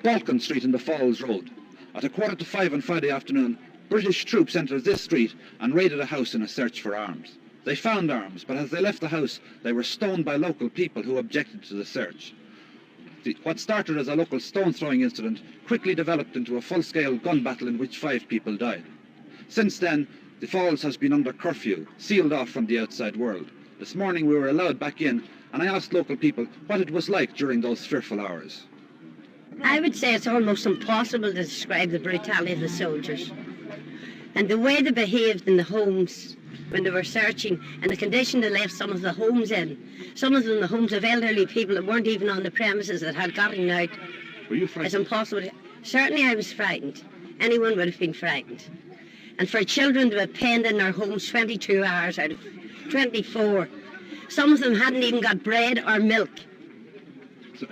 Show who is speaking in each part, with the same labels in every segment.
Speaker 1: Balkan Street in the Falls Road. At 4:45 on Friday afternoon, British troops entered this street and raided a house in a search for arms. They found arms, but as they left the house, they were stoned by local people who objected to the search. What started as a local stone-throwing incident quickly developed into a full-scale gun battle in which 5 people died. Since then, the Falls has been under curfew, sealed off from the outside world. This morning we were allowed back in, and I asked local people what it was like during those fearful hours.
Speaker 2: I would say it's almost impossible to describe the brutality of the soldiers and the way they behaved in the homes when they were searching and the condition they left some of the homes in. Some of them the homes of elderly people that weren't even on the premises that had gotten out.
Speaker 1: Were you frightened?
Speaker 2: It's impossible. Certainly I was frightened. Anyone would have been frightened. And for children to be penned in their homes 22 hours out of 24. Some of them hadn't even got bread or milk.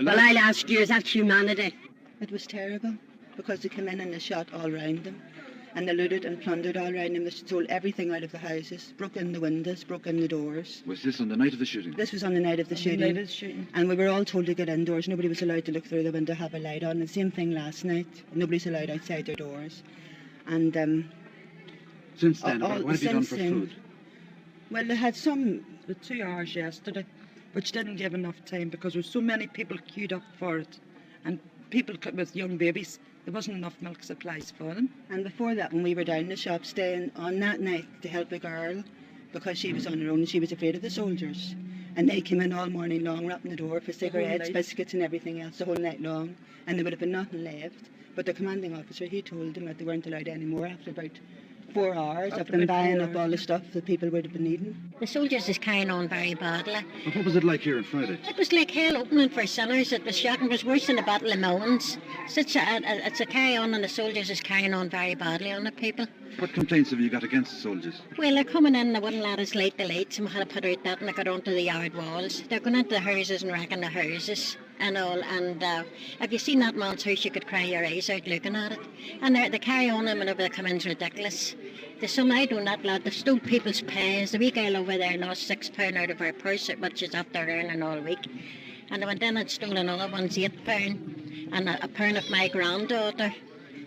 Speaker 2: Well, I'll ask you, is that humanity?
Speaker 3: It was terrible because they came in and they shot all round them and they looted and plundered all round them. They stole everything out of the houses, broke in the windows, broke in the doors.
Speaker 1: Was this on the night of the shooting?
Speaker 3: This was on the night of the shooting. And we were all told to get indoors. Nobody was allowed to look through the window, have a light on. The same thing last night. Nobody's allowed outside their doors. And
Speaker 1: since then, what have you done for food?
Speaker 3: Well, they had some...
Speaker 4: The 2 hours yesterday, which didn't give enough time because there were so many people queued up for it. And people with young babies, there wasn't enough milk supplies for them.
Speaker 3: And before that, when we were down in the shop staying on that night to help a girl, because she was on her own and she was afraid of the soldiers. And they came in all morning long, rapping the door for cigarettes, biscuits and everything else the whole night long. And there would have been nothing left. But the commanding officer, he told them that they weren't allowed any more after about 4 hours of them buying up all the stuff that people would have been needing.
Speaker 2: The soldiers is carrying on very badly.
Speaker 1: But what was it like here on Friday?
Speaker 2: It was like hell opening for sinners. It was shocking. It was worse than the Battle of Mowens. It's a carry on, and the soldiers is carrying on very badly on the people.
Speaker 1: What complaints have you got against the soldiers?
Speaker 2: Well, they're coming in and they wouldn't let us light the lights, and we had to put out that and they got onto the yard walls. They're going into the houses and wrecking the houses and all. And if you seen that man's house, you could cry your eyes out looking at it. And they carry on them whenever they come in, it's ridiculous. There's some I do not lot. They stole people's pays. The wee girl over there lost £6 out of her purse, which is after earning all week. And they went in and stole another one's £8. And a pound of my granddaughter,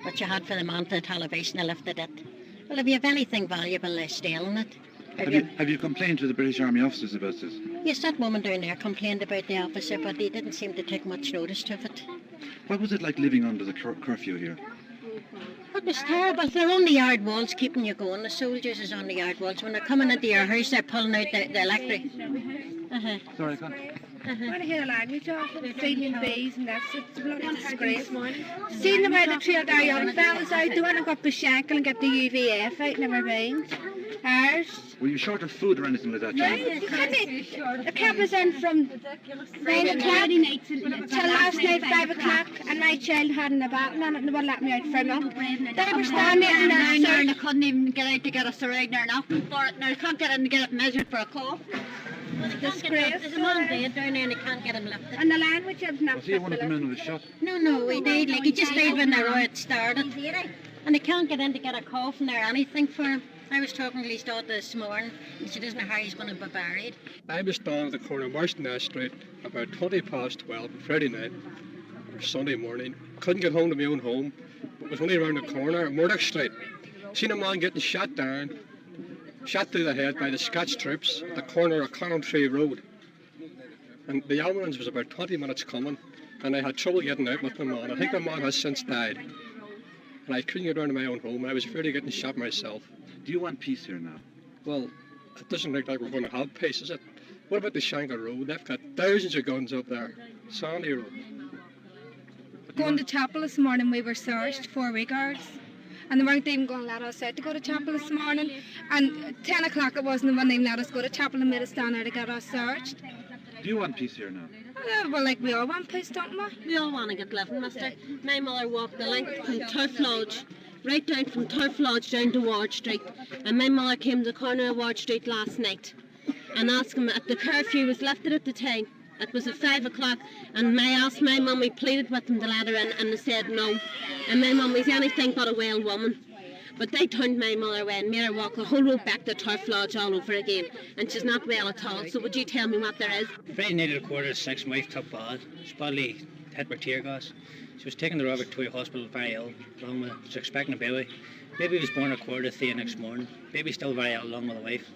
Speaker 2: which I had for the man for the television, I lifted it. Well, if you have anything valuable, they're stealing it.
Speaker 1: Have you complained to the British Army officers about this?
Speaker 2: Yes, that woman down there complained about the officer, but he didn't seem to take much notice of it.
Speaker 1: What was it like living under the curfew here?
Speaker 2: It was terrible. They're on the yard walls keeping you going. The soldiers is on the yard walls. When they're coming into your house, they're pulling out the electric.
Speaker 1: Sorry, I can't.
Speaker 5: I want to hear the language of it, feeding bees and that's it's a bloody disgrace. Seeing them out the trail there, young fellas out, they want to go up the Shankill and get the UVF out, never mind. Ours.
Speaker 1: Were you short of food or anything like that, John?
Speaker 5: They kept us in from 9 o'clock till last night 5 o'clock, and my child hadn't a bottle on it and they wouldn't let me out for milk. They were standing in there
Speaker 2: and they couldn't even get out to get us around there and asking for it. Now they can't get in to get it measured for a cough.
Speaker 5: Disgrace.
Speaker 2: There's a man dead down there and they can't get him lifted.
Speaker 5: And the language is not.
Speaker 1: Was he one of the men who was shot?
Speaker 2: No, he died. Like he just died when the riot started. And they can't get in to get a coffin or anything for him. I was talking to his daughter this morning and she doesn't know how he's going to be buried.
Speaker 6: I was down at the corner of Marshton Street about 12 on Friday night or Sunday morning. Couldn't get home to my own home, but was only around the corner at Murdoch Street. Seen a man getting shot down, shot through the head by the Scotch troops at the corner of Clontree Road. And the ambulance was about 20 minutes coming, and I had trouble getting out with my man. I think my man has since died. And I couldn't get around to my own home. I was afraid of getting shot myself.
Speaker 1: Do you want peace here now?
Speaker 6: Well, it doesn't look like we're going to have peace, is it? What about the Shankill Road? They've got thousands of guns up there. Sandy Road.
Speaker 5: Going to chapel this morning, we were searched 4 week guards. And they weren't even going to let us out to go to chapel this morning. And 10 o'clock it wasn't, they wouldn't even let us go to chapel and made us stand there to get us searched.
Speaker 1: Do you want peace here now?
Speaker 5: Well, like we all want peace, don't we?
Speaker 2: We all want to get living, mister. My mother walked the length from Turf Lodge, right down from Turf Lodge down to Ward Street. And my mother came to the corner of Ward Street last night and asked him if the curfew was lifted at the time. It was at 5 o'clock, and I asked my mum, we pleaded with them to let her in, and they said no. And my mum was anything but a well woman. But they turned my mother away and made her walk the whole road back to Turf Lodge all over again. And she's not well at all, so would you tell me what there is?
Speaker 7: Friday night at 5:45, my wife took bad. It's badly hit with tear gas. She was taken to Royal Victoria Hospital very ill, along with, she was expecting a baby. Baby was born at 2:45 the next morning. Baby still very ill, along with the wife.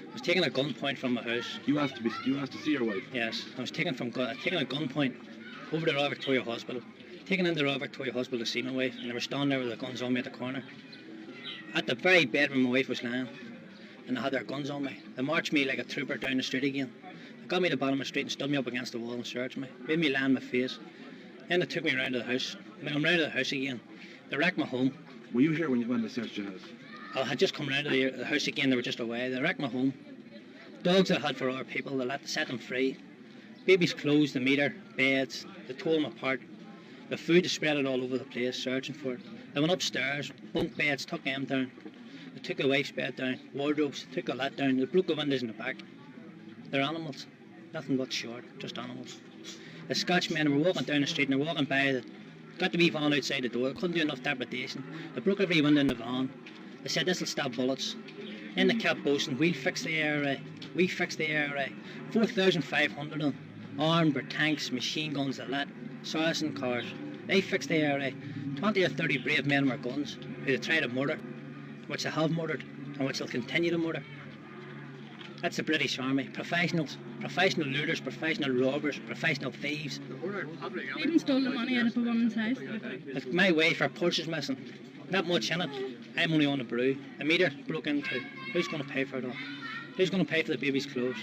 Speaker 7: I was taken at gunpoint from my house.
Speaker 1: You asked to see your wife?
Speaker 7: Yes, I was taken at gunpoint over to Royal Victoria Hospital. Taken into Royal Victoria Hospital to see my wife, and they were standing there with the guns on me at the corner. At the very bed where my wife was lying, and they had their guns on me. They marched me like a trooper down the street again. They got me to the bottom of the street and stood me up against the wall and searched me. Made me lie on my face. Then they took me round to the house. When I'm round to the house again, they wrecked my home.
Speaker 1: Were you here when they searched your house?
Speaker 7: I had just come round to the house again, they were just away. They wrecked my home. Dogs I had for other people, they set them free. Baby's clothes, the meter, beds, they tore them apart. The food, they spread it all over the place, searching for it. They went upstairs, bunk beds, took them down. They took the wife's bed down, wardrobes, took all that down. They broke the windows in the back. They're animals, nothing but short, just animals. The Scotch men were walking down the street and they're walking by, got the wee van outside the door, couldn't do enough depredation. They broke every window in the van. They said this'll stop bullets. Then they kept boasting, we'll fix the ARA, we fix the ARA. 4,500 of them, armed with tanks, machine guns, the lot, Saracen cars. They fixed the ARA. 20 or 30 brave men with guns who they tried to murder, which they have murdered and which they'll continue to murder. That's the British Army, professionals, professional looters, professional robbers, professional thieves.
Speaker 8: They even stole the money out of a woman's house.
Speaker 7: If my wife, her purse is missing, not much in it. I'm only on the brew. The meter broke into. Who's going to pay for it all? Who's going to pay for the baby's clothes?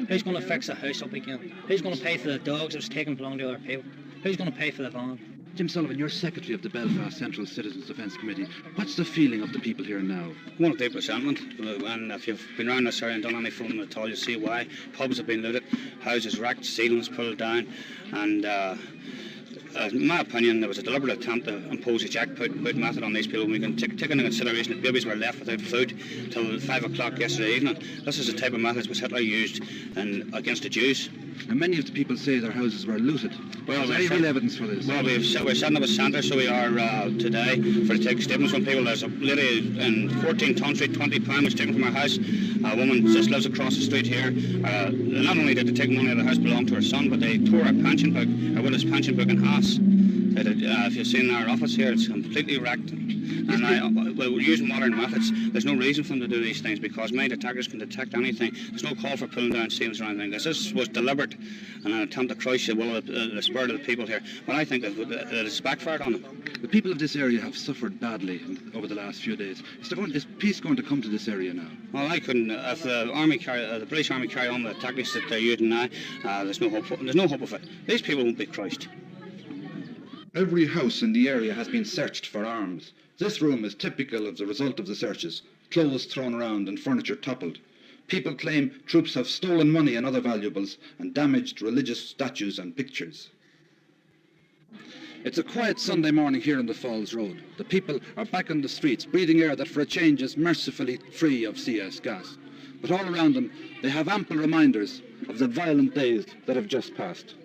Speaker 7: Who's going to fix the house up again? Who's going to pay for the dogs that was taken along to other people? Who's going to pay for the van?
Speaker 1: Jim Sullivan, you're secretary of the Belfast Central Citizens Defence Committee. What's the feeling of the people here now?
Speaker 9: One of deep resentment, and if you've been around this area and done any filming at all, you see why. Pubs have been looted, houses wrecked, ceilings pulled down, and in my opinion, there was a deliberate attempt to impose a jackpot method on these people. We can take into consideration that babies were left without food till 5 o'clock yesterday evening. This is the type of methods which Hitler used against the Jews.
Speaker 1: And many of the people say their houses were looted.
Speaker 9: Well,
Speaker 1: is there any real evidence for this?
Speaker 9: Well, we're setting up a centre, so we are today, for to take statements from people. There's a lady in 14 Ton Street, £20 was taken from her house. A woman just lives across the street here. Not only did they take money out of the house belonged to her son, but they tore her pension book, her widow's pension book in half. If you've seen our office here, it's completely wrecked. And we're using modern methods. There's no reason for them to do these things because many detectives can detect anything. There's no call for pulling down ceilings or anything. This was deliberate and an attempt to crush the will of the spirit of the people here. But I think that it's backfired on them.
Speaker 1: The people of this area have suffered badly over the last few days. Is peace going to come to this area now?
Speaker 9: Well, I couldn't. If the British Army carry on with the tactics that they're using now, there's no hope of it. These people won't be crushed.
Speaker 1: Every house in the area has been searched for arms. This room is typical of the result of the searches. Clothes thrown around and furniture toppled. People claim troops have stolen money and other valuables and damaged religious statues and pictures. It's a quiet Sunday morning here on the Falls Road. The people are back on the streets, breathing air that for a change is mercifully free of CS gas. But all around them, they have ample reminders of the violent days that have just passed.